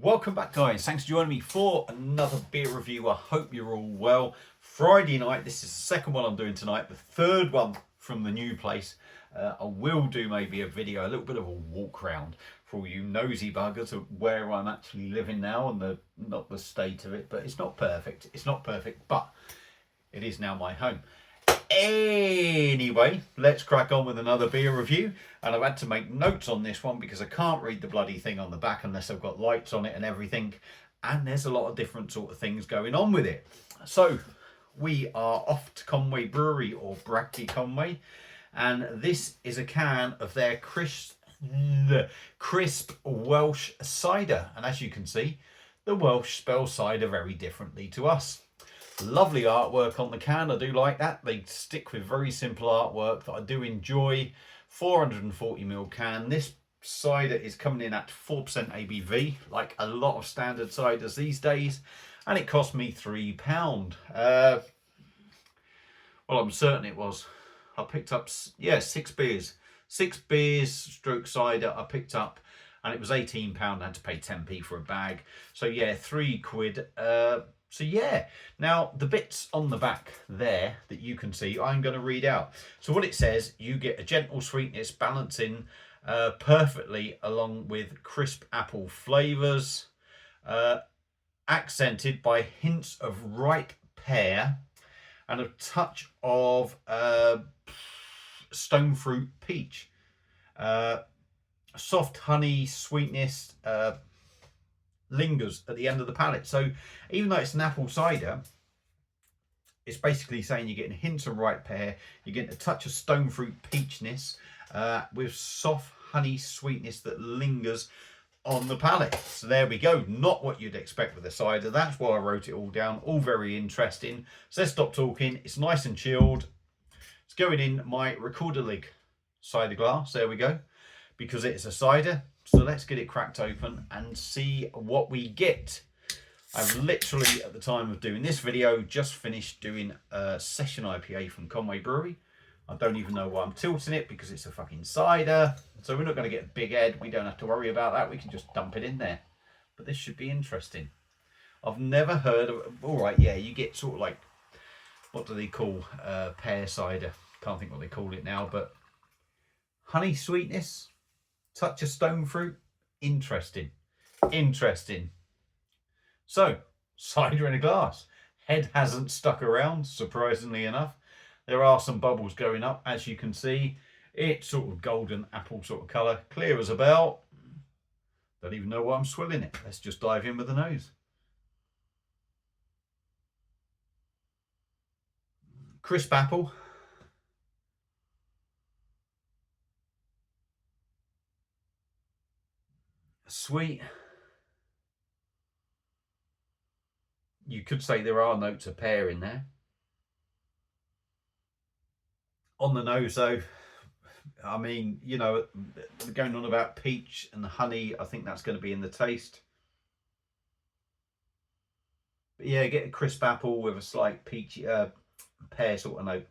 Welcome back, guys. Thanks for joining me for another beer review. I hope you're all well. Friday night, this is the second one I'm doing tonight, the third one from the new place. I will do maybe a video, a little bit of a walk round for all you nosy buggers of where I'm actually living now and not the state of it, but it's not perfect. It's not perfect, but it is now my home. Anyway, let's crack on with another beer review. And I've had to make notes on this one because I can't read the bloody thing on the back unless I've got lights on it and everything. And there's a lot of different sort of things going on with it. So we are off to Conwy Brewery, or Brackley Conwy. And this is a can of their crisp Welsh cider. And as you can see, the Welsh spell cider very differently to us. Lovely artwork on the can. I do like that. They stick with very simple artwork that I do enjoy. 440ml can. This cider is coming in at 4% ABV, like a lot of standard ciders these days, and it cost me £3. Well, I'm certain it was. I picked up, yeah, 6 beers. 6 beers stroke cider I picked up, and it was £18. I had to pay 10p for a bag. So yeah, £3. So yeah, now the bits on the back there that you can see, I'm going to read out. So what it says, you get a gentle sweetness balancing perfectly along with crisp apple flavours, accented by hints of ripe pear and a touch of stone fruit peach. Soft honey sweetness lingers at the end of the palate. So even though it's an apple cider, it's basically saying you're getting hints of ripe pear, you're getting a touch of stone fruit peachness with soft honey sweetness that lingers on the palate. So there we go. Not what you'd expect with a cider. That's why I wrote it all down. All very interesting. So let's stop talking. It's nice and chilled. It's going in my recorder leg cider glass. There we go. Because it's a cider. So let's get it cracked open and see what we get. I've literally, at the time of doing this video, just finished doing a session IPA from Conwy Brewery. I don't even know why I'm tilting it because it's a fucking cider. So we're not going to get a big head. We don't have to worry about that. We can just dump it in there. But this should be interesting. I've never heard of... All right, yeah, you get sort of like... What do they call pear cider? Can't think what they call it now, but... Honey sweetness... Touch of stone fruit. Interesting. Interesting. So, cider in a glass. Head hasn't stuck around, surprisingly enough. There are some bubbles going up, as you can see. It's sort of golden apple sort of colour. Clear as a bell. Don't even know why I'm swilling it. Let's just dive in with the nose. Crisp apple. Sweet. You could say there are notes of pear in there. On the nose though, I mean, you know, going on about peach and honey, I think that's going to be in the taste. But yeah, get a crisp apple with a slight peachy pear sort of note.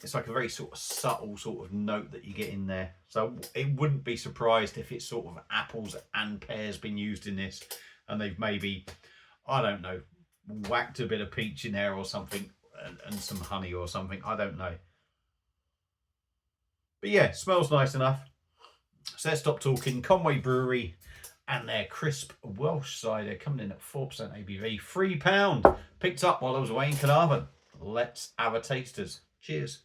It's like a very sort of subtle sort of note that you get in there. So it wouldn't be surprised if it's sort of apples and pears been used in this, and they've maybe, I don't know, whacked a bit of peach in there or something, and some honey or something. I don't know. But yeah, smells nice enough. So let's stop talking. Conwy Brewery and their crisp Welsh cider coming in at 4% ABV. £3. Picked up while I was away in Carnarvon. Let's have a tasters. Cheers.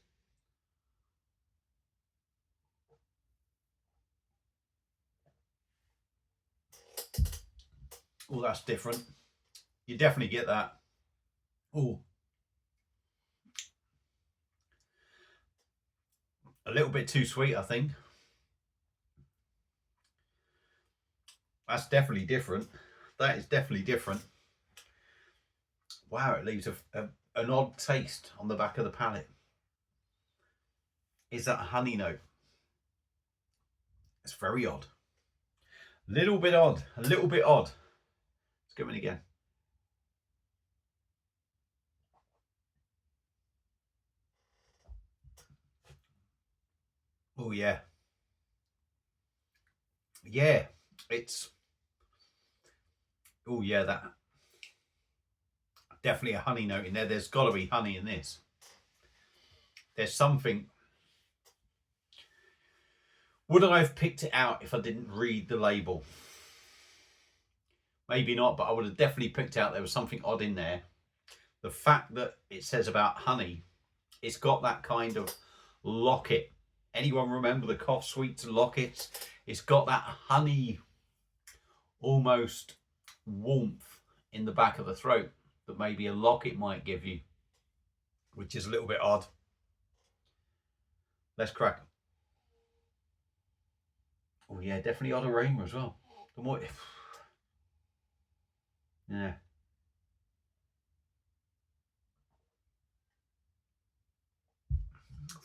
Oh, that's different. You definitely get that. Oh, a little bit too sweet, I think. That's definitely different. That is definitely different. Wow, it leaves an odd taste on the back of the palate. Is that a honey note? It's very odd. Little bit odd. A little bit odd. Let's go in again. Oh yeah. Yeah, it's Oh yeah, that definitely a honey note in there. There's got to be honey in this. There's something. Would I have picked it out if I didn't read the label? Maybe not, but I would have definitely picked out there was something odd in there. The fact that it says about honey, it's got that kind of locket. Anyone remember the cough sweets and lockets? It's got that honey, almost warmth in the back of the throat that maybe a locket might give you, which is a little bit odd. Let's crack. Oh yeah, definitely odd aroma as well. The more, yeah.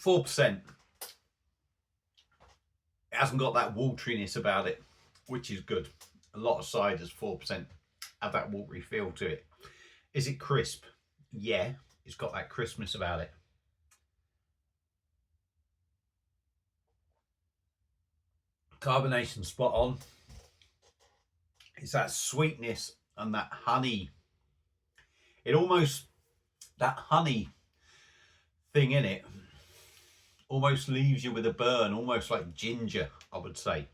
4%. It hasn't got that wateriness about it, which is good. A lot of ciders, 4%, have that watery feel to it. Is it crisp? Yeah, it's got that crispness about it. Carbonation spot on. It's that sweetness and that honey. It almost, that honey thing in it almost leaves you with a burn, almost like ginger, I would say.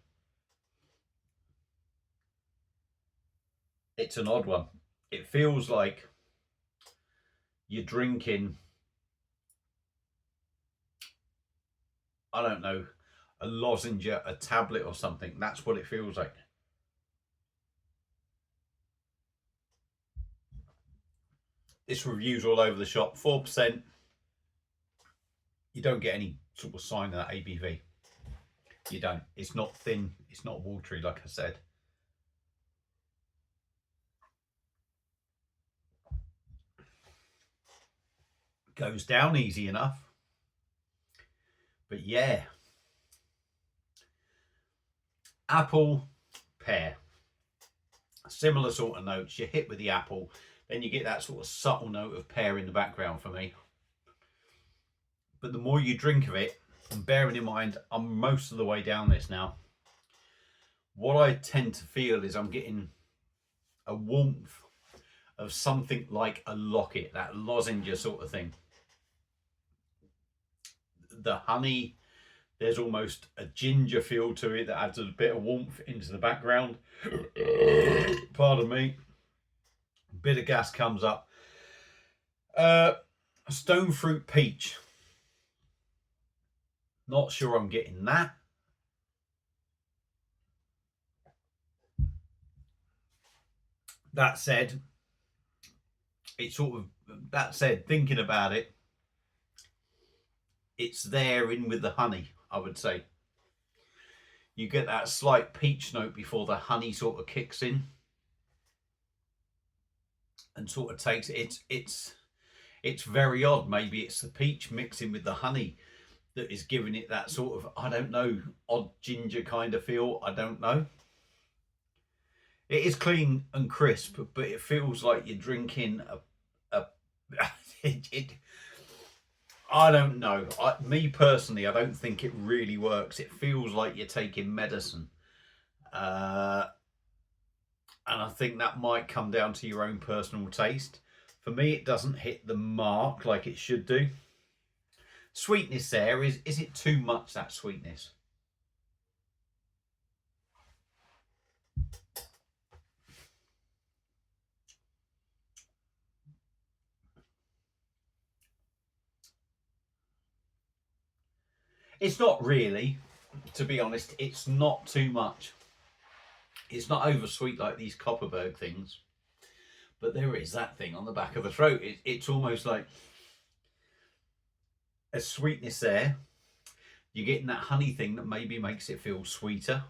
It's an odd one. It feels like you're drinking, I don't know, a lozenge, a tablet or something. That's what it feels like. This review's all over the shop. 4%. You don't get any sort of sign of that ABV. You don't. It's not thin. It's not watery, like I said. Goes down easy enough. But yeah. Apple, pear. Similar sort of notes. You hit with the apple. Then you get that sort of subtle note of pear in the background for me. But the more you drink of it, and bearing in mind, I'm most of the way down this now, what I tend to feel is I'm getting a warmth of something like a locket, that lozenge sort of thing. The honey, there's almost a ginger feel to it that adds a bit of warmth into the background. Pardon me. A bit of gas comes up. Stone fruit peach. Not sure I'm getting that. That said, it's sort of, that said, thinking about it, it's there in with the honey, I would say. You get that slight peach note before the honey sort of kicks in and sort of takes it. It's very odd. Maybe it's the peach mixing with the honey that is giving it that sort of, I don't know, odd ginger kind of feel. I don't know. It is clean and crisp, but it feels like you're drinking I don't know. Me personally, I don't think it really works. It feels like you're taking medicine. And I think that might come down to your own personal taste. For me, it doesn't hit the mark like it should do. Sweetness there, is it too much, that sweetness? It's not really, to be honest. It's not too much. It's not over sweet like these Copperberg things, but there is that thing on the back of the throat. It's almost like a sweetness there. You're getting that honey thing that maybe makes it feel sweeter.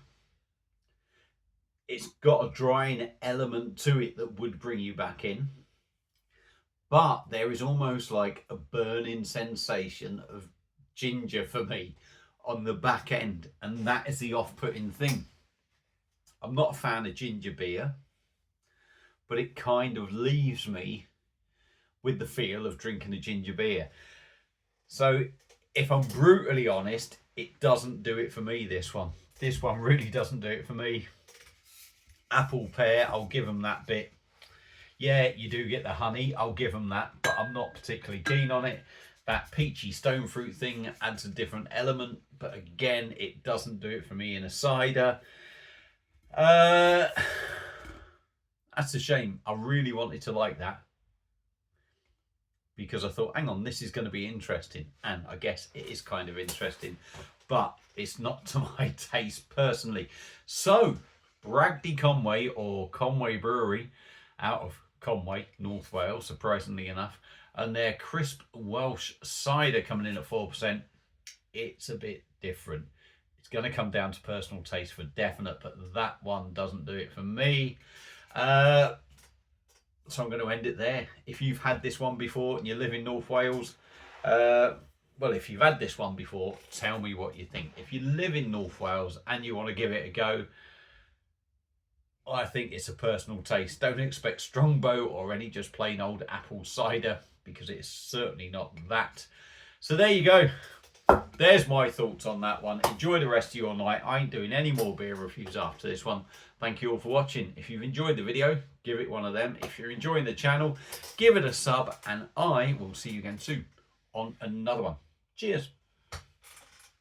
It's got a drying element to it that would bring you back in, but there is almost like a burning sensation of ginger for me on the back end, and that is the off-putting thing. I'm not a fan of ginger beer, but it kind of leaves me with the feel of drinking a ginger beer. So if I'm brutally honest, it doesn't do it for me, this one. This one really doesn't do it for me. Apple pear, I'll give them that bit. Yeah, you do get the honey, I'll give them that, but I'm not particularly keen on it. That peachy stone fruit thing adds a different element, but again, it doesn't do it for me in a cider. That's a shame. I really wanted to like that, because I thought, hang on, this is going to be interesting. And I guess it is kind of interesting, but it's not to my taste personally. So, Bragdy Conwy, or Conwy Brewery, out of Conwy, North Wales, surprisingly enough, and their crisp Welsh cider coming in at 4%. It's a bit different. It's going to come down to personal taste for definite, but that one doesn't do it for me. So I'm going to end it there. If you've had this one before and you live in North Wales, well, if you've had this one before, tell me what you think. If you live in North Wales and you want to give it a go, I think it's a personal taste. Don't expect Strongbow or any just plain old apple cider, because it's certainly not that. So there you go. There's my thoughts on that one. Enjoy the rest of your night. I ain't doing any more beer reviews after this one. Thank you all for watching. If you've enjoyed the video, give it one of them. If you're enjoying the channel, give it a sub, and I will see you again soon on another one. Cheers.